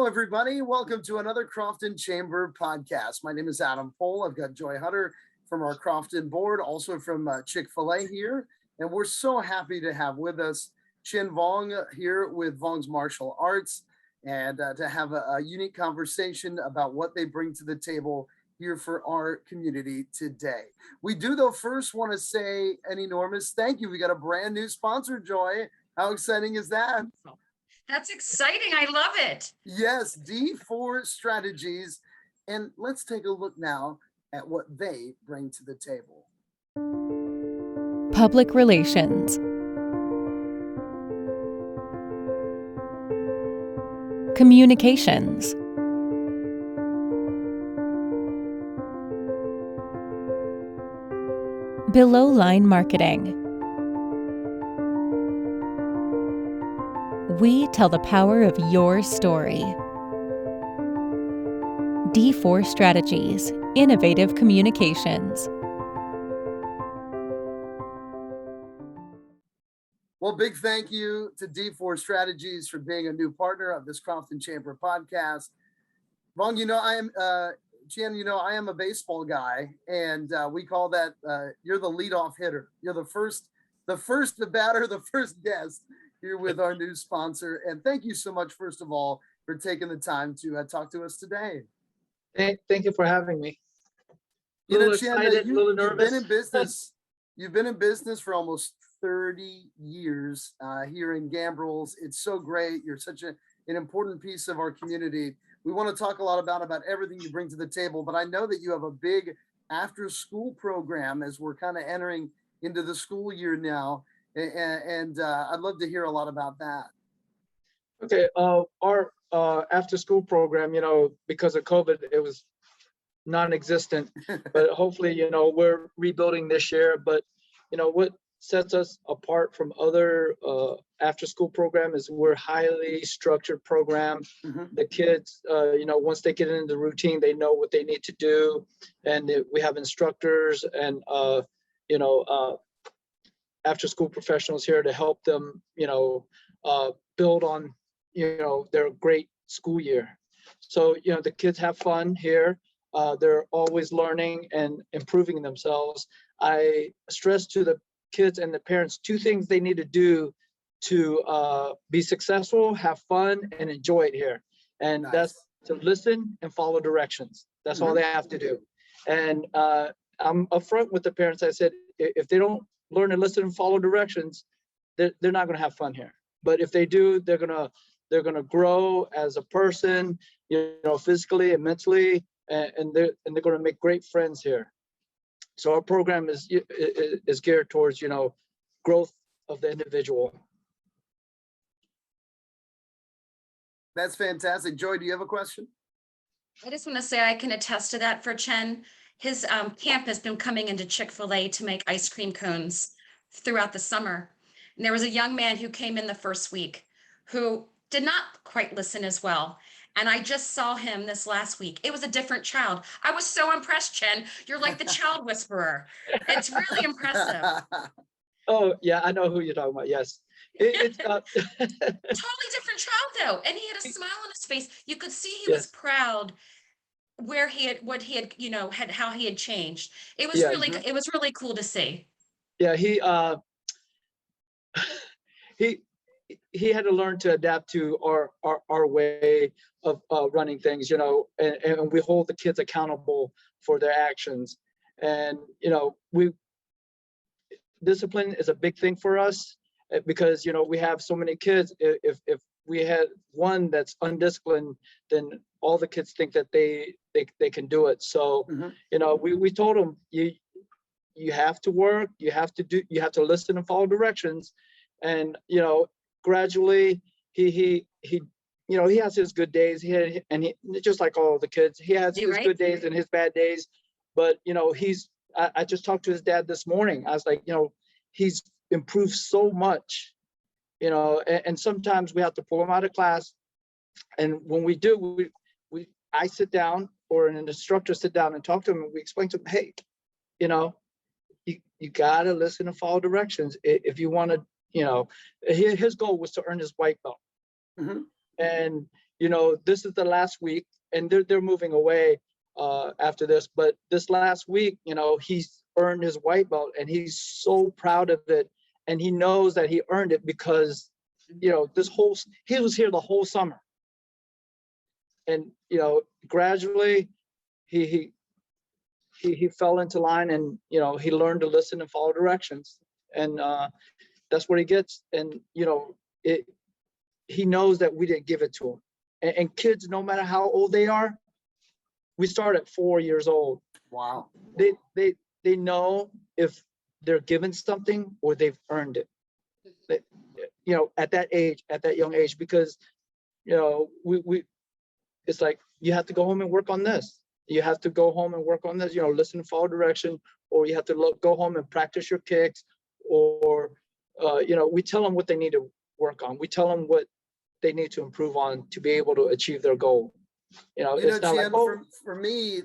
everybody. Welcome to another Crofton Chamber podcast. My name is Adam Pohl. I've got Joy Hutter from our Crofton board, also from Chick-fil-A here. And we're so happy to have with us Chien Vuong here with Vuongs Martial Arts, and to have a unique conversation about what they bring to the table here for our community today. We do, though, first want to say an enormous thank you. We got a brand new sponsor, Joy. How exciting is that? That's exciting. I love it. Yes, D4 Strategies. And let's take a look now at what they bring to the table. Public relations. Communications. Below-line marketing. We tell the power of your story. D4 Strategies, innovative communications. Well, big thank you to D4 Strategies for being a new partner of this Crofton Chamber podcast. Vuong, Chien, I am a baseball guy, and we call that you're the leadoff hitter. You're the first batter, the first guest here with our new sponsor. And thank you so much, first of all, for taking the time to talk to us today. Thank you for having me. Chien, Excited, little nervous. You've been in business for almost 30 years here in Gambrills. It's so great. You're such an important piece of our community. We want to talk a lot about everything you bring to the table, but I know that you have a big after-school program as we're kind of entering into the school year now. And I'd love to hear a lot about that. Okay, our after-school program, because of COVID, it was non-existent. But hopefully, we're rebuilding this year. But what sets us apart from other after-school program is we're highly structured program. Mm-hmm. The kids, once they get into the routine, they know what they need to do, and we have instructors and after-school professionals here to help them, build on, their great school year. So, the kids have fun here. They're always learning and improving themselves. I stress to the kids and the parents 2 things they need to do to be successful, have fun, and enjoy it here. And Nice. That's to listen and follow directions. That's all they have to do. And I'm upfront with the parents. I said, if they don't learn to listen and follow directions, they're not going to have fun here. But if they do, they're gonna grow as a person, physically and mentally, and they're going to make great friends here. So our program is geared towards growth of the individual. That's fantastic. Joy, do you have a question? I just want to say I can attest to that for Chien. His camp has been coming into Chick-fil-A to make ice cream cones throughout the summer. And there was a young man who came in the first week who did not quite listen as well. And I just saw him this last week. It was a different child. I was so impressed, Chien. You're like the child whisperer. It's really impressive. Oh, yeah, I know who you're talking about. Yes. It's Totally different child, though. And he had a smile on his face. You could see he Yes. was proud where he had, what he had, how he had changed. It was it was really cool to see. Yeah, he had to learn to adapt to our way of running things, and we hold the kids accountable for their actions. And discipline is a big thing for us, because we have so many kids. If we had one that's undisciplined, then all the kids think that they can do it. So we told them, you have to work, you have to listen and follow directions. And gradually he has his good days. He just like all the kids, he has his good days and his bad days. But I just talked to his dad this morning. I was like, he's improved so much, and sometimes we have to pull him out of class. And when we do, I sit down, or an instructor sit down and talk to him, and we explain to him, hey, you gotta listen and follow directions if you want to. His goal was to earn his white belt. Mm-hmm. And this is the last week, and they're moving away after this. But this last week, he's earned his white belt, and he's so proud of it. And he knows that he earned it because, he was here the whole summer. And, gradually he fell into line, and, he learned to listen and follow directions. And that's what he gets. And, he knows that we didn't give it to him. And kids, no matter how old they are, we start at 4 years old. Wow. They know if they're given something or they've earned it. At that age, at that young age, because, we it's like, you have to go home and work on this. You have to go home and work on this, listen and follow direction, or you have to go home and practice your kicks, or, we tell them what they need to work on. We tell them what they need to improve on to be able to achieve their goal. It's not Chien, like, for me,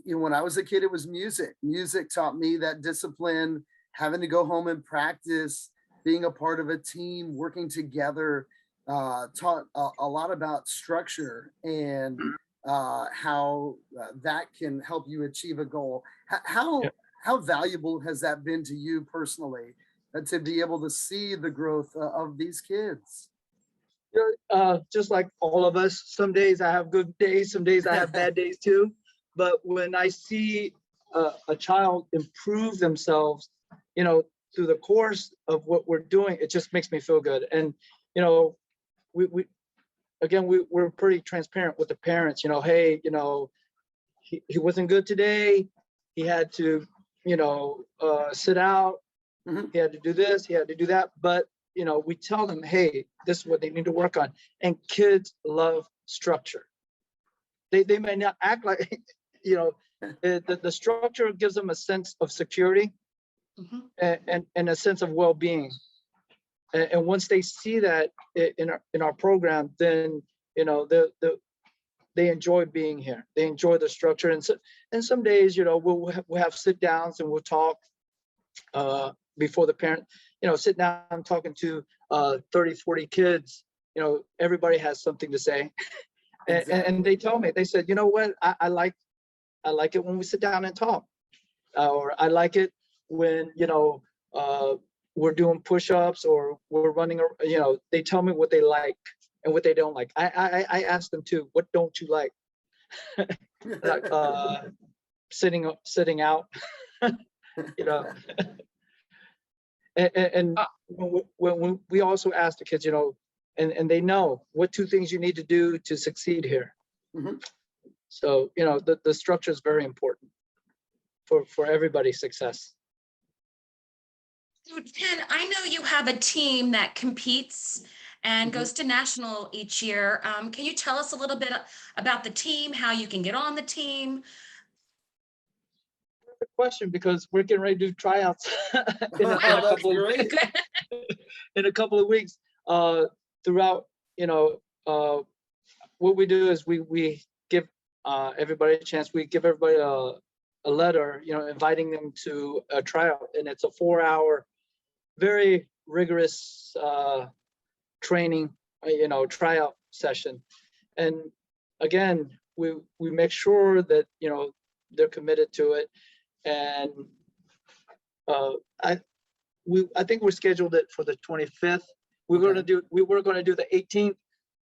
when I was a kid, it was music. Music taught me that discipline, having to go home and practice, being a part of a team, working together, taught a lot about structure and how that can help you achieve a goal. How valuable has that been to you personally, to be able to see the growth of these kids? Just like all of us, some days I have good days, some days I have bad days too. But when I see a child improve themselves, through the course of what we're doing, it just makes me feel good. And, we're pretty transparent with the parents, hey, he wasn't good today. He had to, sit out. Mm-hmm. He had to do this, he had to do that. But, we tell them, hey, this is what they need to work on. And kids love structure. They may not act like, the structure gives them a sense of security. Mm-hmm. and a sense of well-being. And once they see that in our program, then, they enjoy being here. They enjoy the structure. And some days, we'll have sit downs and we'll talk before the parent, sit down talking to 30, 40 kids, everybody has something to say. And they tell me, they said, you know what, I like it when we sit down and talk, or I like it when, we're doing push-ups or we're running, they tell me what they like and what they don't like. I ask them too, what don't you like? Like, sitting out, and when we also ask the kids, and they know what 2 things you need to do to succeed here. Mm-hmm. So, the structure is very important for everybody's success. So Chien, I know you have a team that competes and goes to national each year. Can you tell us a little bit about the team, how you can get on the team? Good question, because we're getting ready to do tryouts in a couple of weeks. Throughout, what we do is we give everybody a chance. We give everybody a letter, inviting them to a tryout, and it's a 4-hour, very rigorous training, tryout session. And again, we make sure that they're committed to it. And I think we're scheduled it for the 25th. We were going to do the 18th,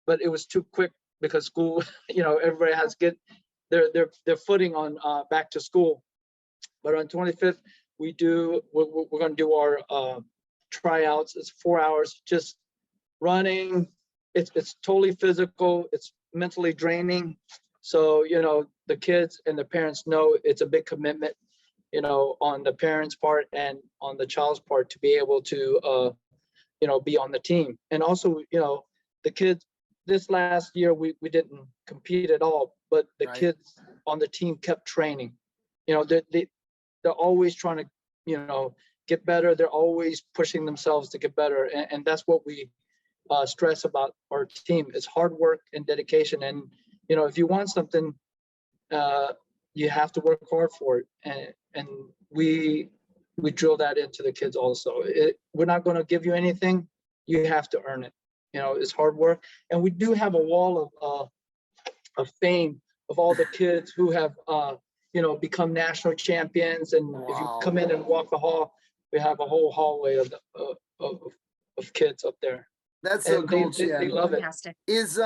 but it was too quick because school, everybody has to get their footing on back to school. But on 25th, we're going to do our tryouts. It's 4 hours, just running. It's totally physical. It's mentally draining. So, the kids and the parents know it's a big commitment, on the parents' part and on the child's part to be able to, be on the team. And also, the kids, this last year, we didn't compete at all, but the kids on the team kept training. They're always trying to, get better. They're always pushing themselves to get better. And that's what we stress about our team. It's hard work and dedication. And, if you want something, you have to work hard for it. And we drill that into the kids also. We're not going to give you anything. You have to earn it. is hard work. And we do have a wall of fame of all the kids who have, become national champions. And if you come in and walk the hall, we have a whole hallway of kids up there. That's so And cool, they Chien. love it. Fantastic. Is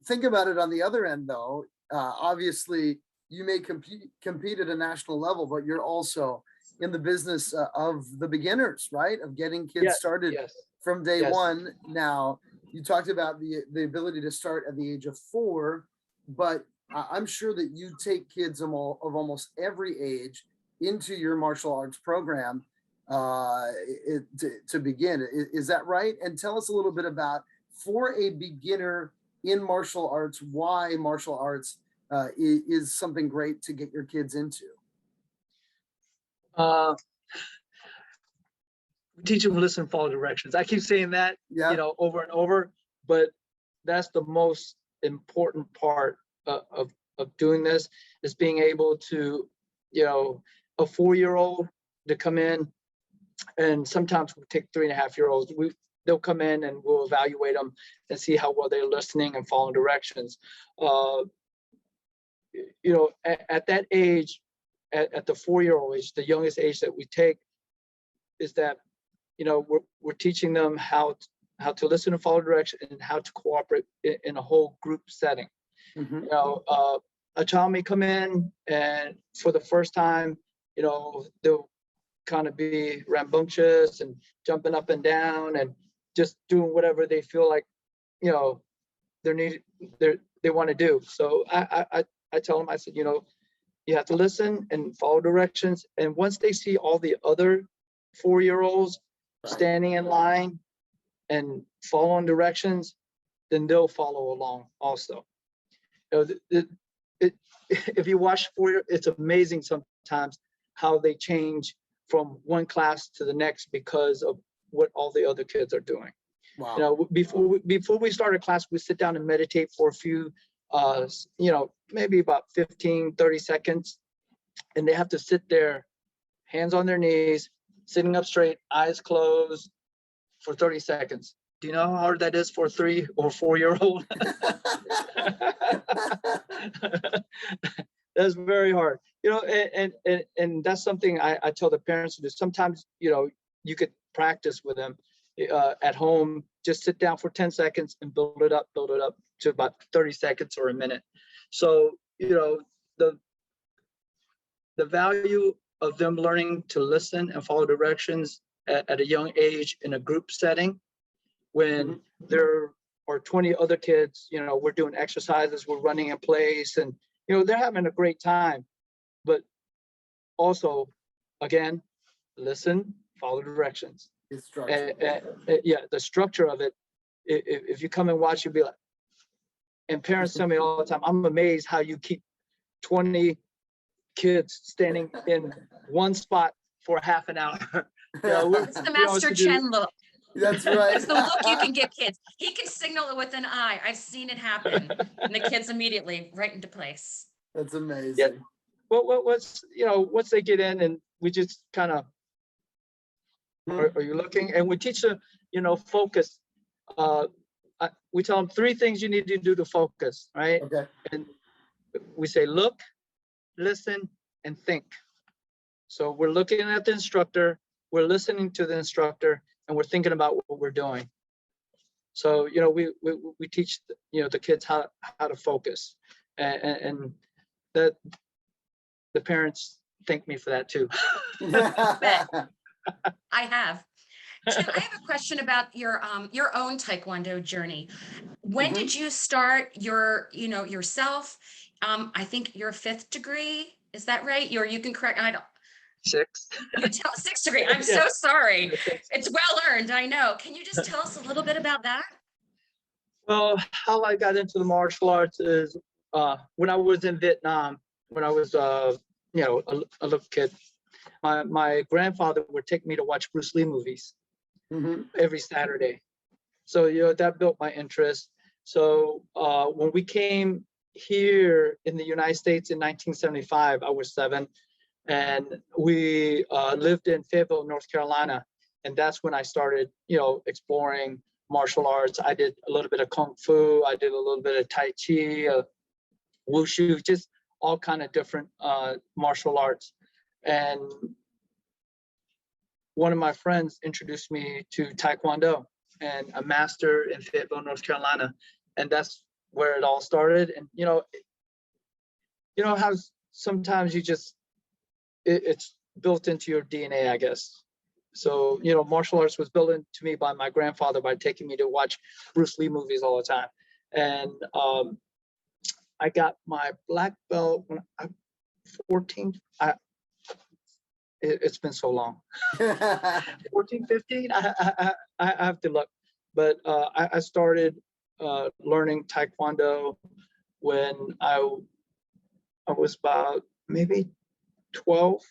think about it on the other end though. Obviously, you may compete at a national level, but you're also in the business of the beginners, right? Of getting kids started from day one. Now, you talked about the ability to start at the age of 4, but I'm sure that you take kids of almost every age into your martial arts program to begin. Is that right? And tell us a little bit about, for a beginner in martial arts, why martial arts is something great to get your kids into. Teach them to listen and follow directions. I keep saying that, over and over, but that's the most important part of doing this, is being able to, a 4-year-old to come in, and sometimes we take 3.5-year-olds. They'll come in and we'll evaluate them and see how well they're listening and following directions. At that age, at the 4-year-old age, the youngest age that we take, is that, we're teaching them how to listen and follow direction, and how to cooperate in a whole group setting. Mm-hmm. A child may come in, and for the first time, they'll kind of be rambunctious and jumping up and down and just doing whatever they feel like, they want to do. So I tell them, I said, you have to listen and follow directions. And once they see all the other 4-year-olds standing in line and following directions, then they'll follow along also. If you watch 4-year, it's amazing sometimes how they change from one class to the next because of what all the other kids are doing. Wow. Before we start a class, we sit down and meditate for a few, maybe about 15-30 seconds, and they have to sit there, hands on their knees, sitting up straight, eyes closed, for 30 seconds. Do you know how hard that is for a 3 or 4-year-old? That's very hard, and that's something I tell the parents to do. Sometimes, you could practice with them at home. Just sit down for 10 seconds and build it up to about 30 seconds or a minute. So, the value of them learning to listen and follow directions at a young age in a group setting, when there are 20 other kids, we're doing exercises, we're running in place, and they're having a great time. But also, again, listen, follow directions. It's structured. The structure of it. If you come and watch, you'll be like, and parents tell me all the time, I'm amazed how you keep 20 kids standing in one spot for half an hour. It's the Master Chien look. That's right. It's the look you can give kids. He can signal it with an eye. I've seen it happen. And the kids immediately right into place. That's amazing. Yeah. Well, once they get in, and we just kind of, are you looking? And we teach them, focus. We tell them 3 things you need to do to focus, right? Okay. And we say, look, listen, and think. So we're looking at the instructor, we're listening to the instructor, and we're thinking about what we're doing. So, we teach, the kids how to focus, and that the parents thank me for that too. I have. Chien, I have a question about your own Taekwondo journey. When did you start yourself? I think your 5th degree, is that right? You can correct. I don't. 6. 6th degree. I'm so sorry. It's well earned. I know. Can you just tell us a little bit about that? Well, how I got into the martial arts is when I was in Vietnam, when I was a little kid. My grandfather would take me to watch Bruce Lee movies every Saturday. So, that built my interest. So when we came here in the United States in 1975, I was 7, and we lived in Fayetteville, North Carolina. And that's when I started, exploring martial arts. I did a little bit of Kung Fu. I did a little bit of Tai Chi, Wushu, just all kind of different martial arts. And one of my friends introduced me to Taekwondo and a master in Fayetteville, North Carolina. And that's where it all started. And, you know how sometimes you just, it's built into your DNA, I guess. So, you know, martial arts was built into me by my grandfather by taking me to watch Bruce Lee movies all the time. And I got my black belt when I'm 14. It's been so long. 14, 15, I have to look. But I started learning Taekwondo when I was about maybe 12.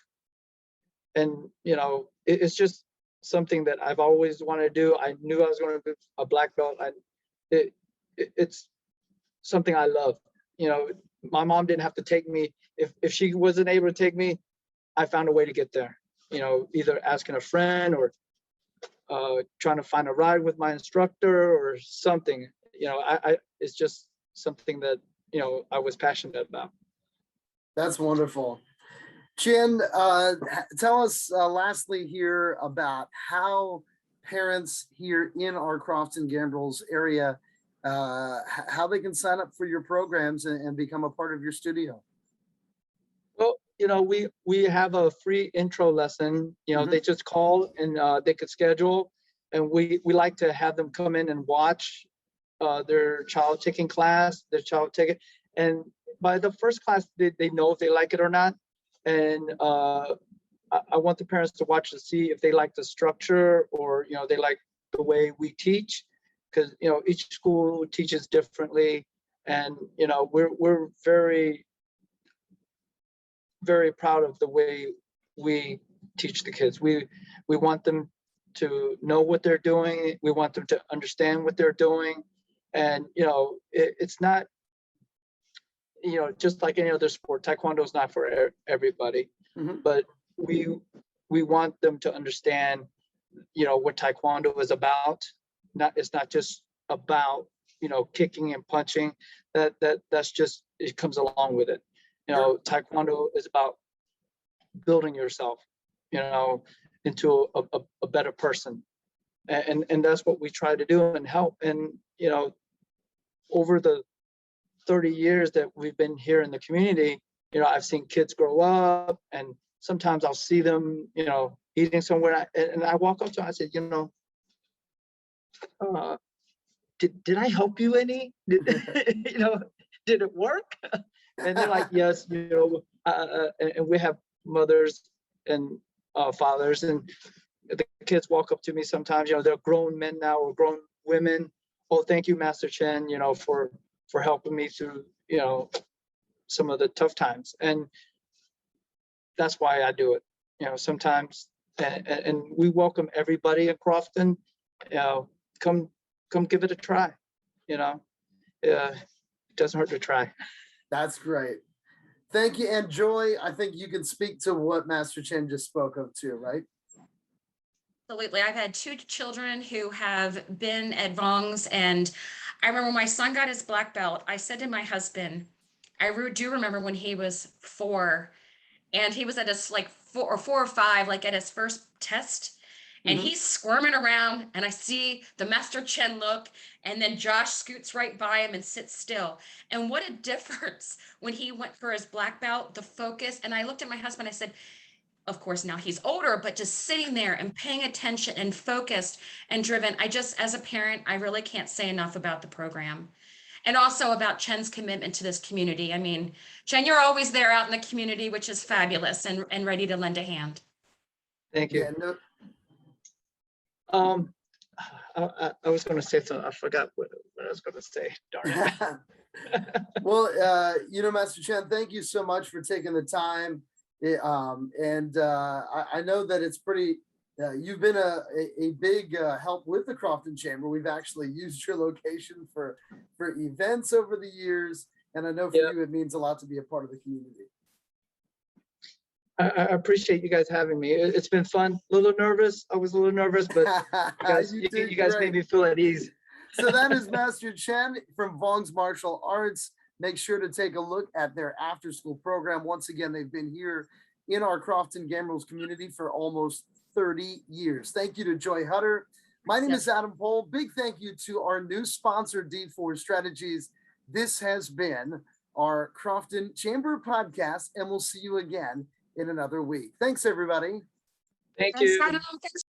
And, you know, it's just something that I've always wanted to do. I knew I was going to be a black belt. It's something I love. You know, my mom didn't have to take me. If she wasn't able to take me, I found a way to get there. You know, either asking a friend or trying to find a ride with my instructor or something. You know, it's just something that, you know, I was passionate about. That's wonderful. Chien, tell us lastly here about how parents here in our Crofton Gambrills area, how they can sign up for your programs and become a part of your studio. Well, you know, we have a free intro lesson. You know, they just call and they could schedule, and we like to have them come in and watch their child taking class, and by the first class, they know if they like it or not. And I want the parents to watch to see if they like the structure or, you know, they like the way we teach, because, you know, each school teaches differently. And, you know, we're very, very proud of the way we teach the kids. We want them to know what they're doing. We want them to understand what they're doing. And, you know, it's not, you know, just like any other sport, Taekwondo is not for everybody, but we want them to understand, you know, what Taekwondo is about. It's not just about, you know, kicking and punching. That's just, it comes along with it. You know, Taekwondo is about building yourself, you know, into a better person, and that's what we try to do and help. And, you know, over the 30 years that we've been here in the community, you know, I've seen kids grow up, and sometimes I'll see them, you know, eating somewhere, and I walk up to them, I said, you know, did I help you any? You know, did it work? And they're like, yes, you know, and we have mothers and fathers, and the kids walk up to me sometimes, you know, they're grown men now or grown women. Oh, thank you, Master Chien, you know, for helping me through, you know, some of the tough times. And that's why I do it, you know, sometimes. And we welcome everybody in Crofton. You know, come give it a try, you know. It doesn't hurt to try. That's great. Thank you. And Joy, I think you can speak to what Master Chien just spoke of too, right? Absolutely. I've had 2 children who have been at Vuongs, and I remember when my son got his black belt, I said to my husband, I do remember when he was 4 and he was at his like 4 or 5, like at his first test, and he's squirming around, and I see the Master Chien look, and then Josh scoots right by him and sits still. And what a difference when he went for his black belt, the focus. And I looked at my husband, I said, of course, now he's older, but just sitting there and paying attention and focused and driven. As a parent, I really can't say enough about the program. And also about Chien's commitment to this community. I mean, Chien, you're always there out in the community, which is fabulous, and ready to lend a hand. Thank you. Yeah, no. I was going to say something. I forgot what I was going to say. Darn it. Well, you know, Master Chien, thank you so much for taking the time. I know that it's pretty, you've been a big help with the Crofton Chamber. We've actually used your location for events over the years. And I know for you, it means a lot to be a part of the community. I appreciate you guys having me. It's been fun. A little nervous. I was a little nervous, but you did guys great. made me feel at ease. So that is Master Chien from Vuongs Martial Arts. Make sure to take a look at their after-school program. Once again, they've been here in our Crofton Gambrills community for almost 30 years. Thank you to Joy Hutter. My name is Adam Pohl. Big thank you to our new sponsor, D4 Strategies. This has been our Crofton Chamber podcast, and we'll see you again in another week. Thanks, everybody. Thank Thanks, you. Adam. Thanks,